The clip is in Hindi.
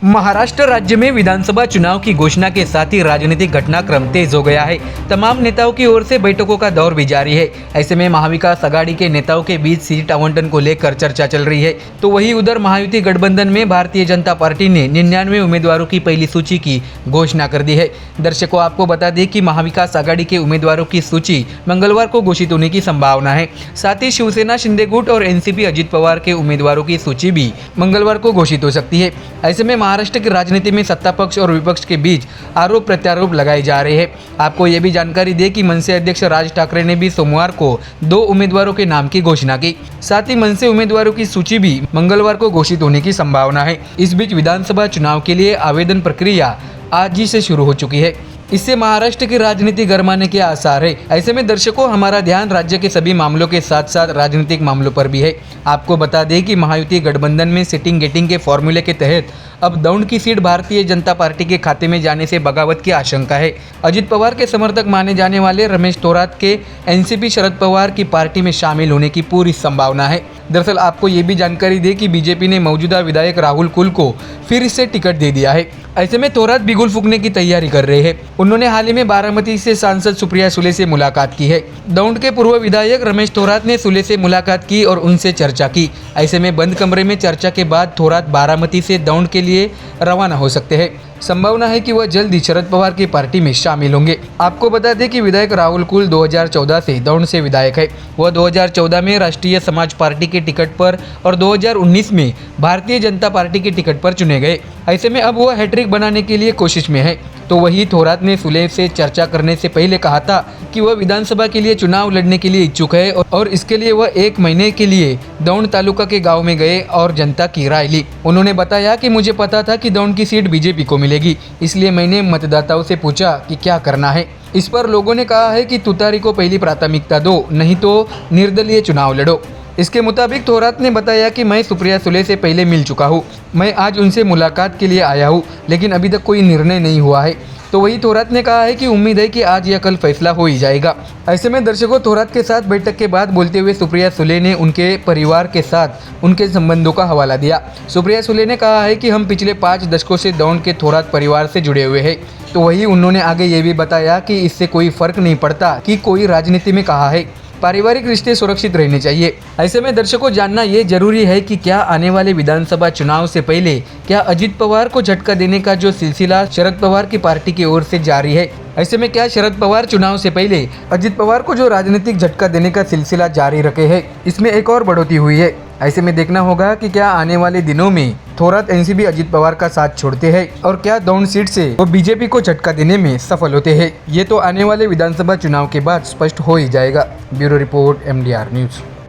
महाराष्ट्र राज्य में विधानसभा चुनाव की घोषणा के साथ ही राजनीतिक घटनाक्रम तेज हो गया है। तमाम नेताओं की ओर से बैठकों का दौर भी जारी है। ऐसे में महाविकास आघाड़ी के नेताओं के बीच सीट आवंटन को लेकर चर्चा चल रही है। तो वहीं उधर महायुति गठबंधन में भारतीय जनता पार्टी ने 99 उम्मीदवारों की पहली सूची की घोषणा कर दी है। दर्शकों, आपको बता दें कि महाविकास आघाड़ी के उम्मीदवारों की सूची मंगलवार को घोषित होने की संभावना है। साथ ही शिवसेना शिंदे गुट और एनसीपी अजित पवार के उम्मीदवारों की सूची भी मंगलवार को घोषित हो सकती है। ऐसे में महाराष्ट्र की राजनीति में सत्ता पक्ष और विपक्ष के बीच आरोप प्रत्यारोप लगाए जा रहे हैं। आपको ये भी जानकारी दें कि मनसे अध्यक्ष राज ठाकरे ने भी सोमवार को 2 उम्मीदवारों के नाम की घोषणा की। साथ ही मनसे उम्मीदवारों की सूची भी मंगलवार को घोषित होने की संभावना है। इस बीच विधानसभा चुनाव के लिए आवेदन प्रक्रिया आज ही से शुरू हो चुकी है। इससे महाराष्ट्र की राजनीति गरमाने के आसार है। ऐसे में दर्शकों, हमारा ध्यान राज्य के सभी मामलों के साथ साथ राजनीतिक मामलों पर भी है। आपको बता दें कि महायुति गठबंधन में सिटिंग गेटिंग के फॉर्मूले के तहत अब दौंड की सीट भारतीय जनता पार्टी के खाते में जाने से बगावत की आशंका है। अजित पवार के समर्थक माने जाने वाले रमेश थोरात के एनसीपी शरद पवार की पार्टी में शामिल होने की पूरी संभावना है। दरअसल आपको ये भी जानकारी दें कि बीजेपी ने मौजूदा विधायक राहुल कुल को फिर से टिकट दे दिया है। ऐसे में थोरात बिगुल फूंकने की तैयारी कर रहे हैं। उन्होंने हाल ही में बारामती से सांसद सुप्रिया सुले से मुलाकात की है। दौंड के पूर्व विधायक रमेश थोरात ने सुले से मुलाकात की और उनसे चर्चा की। ऐसे में बंद कमरे में चर्चा के बाद थोरात बारामती से दौंड के लिए रवाना हो सकते हैं। संभावना है कि वह जल्द ही शरद पवार की पार्टी में शामिल होंगे। आपको बता दें कि विधायक राहुल कुल 2014 से दौंड से विधायक है। वह 2014 में राष्ट्रीय समाज पार्टी के टिकट पर और 2019 में भारतीय जनता पार्टी के टिकट पर चुने गए। ऐसे में अब वह हैट्रिक बनाने के लिए कोशिश में है। तो वही थोरात ने सुले से चर्चा करने से पहले कहा था कि वह विधानसभा के लिए चुनाव लड़ने के लिए इच्छुक है और इसके लिए वह 1 महीने के लिए दौंड तालुका के गांव में गए और जनता की राय ली। उन्होंने बताया कि मुझे पता था कि दौंड की सीट बीजेपी को मिलेगी, इसलिए मैंने मतदाताओं से पूछा कि क्या करना है। इस पर लोगों ने कहा है कि तुतारी को पहली प्राथमिकता दो, नहीं तो निर्दलीय चुनाव लड़ो। इसके मुताबिक थोरात ने बताया कि मैं सुप्रिया सुले से पहले मिल चुका हूँ। मैं आज उनसे मुलाकात के लिए आया हूँ, लेकिन अभी तक कोई निर्णय नहीं हुआ है। तो वही थोरात ने कहा है कि उम्मीद है कि आज या कल फैसला हो ही जाएगा। ऐसे में दर्शकों, थोरात के साथ बैठक के बाद बोलते हुए सुप्रिया सुले ने उनके परिवार के साथ उनके संबंधों का हवाला दिया। सुप्रिया सुले ने कहा है कि हम पिछले 5 दशकों से दौंड के थोरात परिवार से जुड़े हुए हैं। तो वही उन्होंने आगे ये भी बताया कि इससे कोई फर्क नहीं पड़ता कि कोई राजनीति में कहा है, पारिवारिक रिश्ते सुरक्षित रहने चाहिए। ऐसे में दर्शकों, जानना ये जरूरी है कि क्या आने वाले विधानसभा चुनाव से पहले क्या अजित पवार को झटका देने का जो सिलसिला शरद पवार की पार्टी की ओर से जारी है। ऐसे में क्या शरद पवार चुनाव से पहले अजित पवार को जो राजनीतिक झटका देने का सिलसिला जारी रखे है, इसमें एक और बढ़ोतरी हुई है। ऐसे में देखना होगा कि क्या आने वाले दिनों में थोरात एनसीपी अजित पवार का साथ छोड़ते हैं और क्या दौंड सीट से वो बीजेपी को झटका देने में सफल होते हैं। ये तो आने वाले विधानसभा चुनाव के बाद स्पष्ट हो ही जाएगा। Bureau report, MDR news.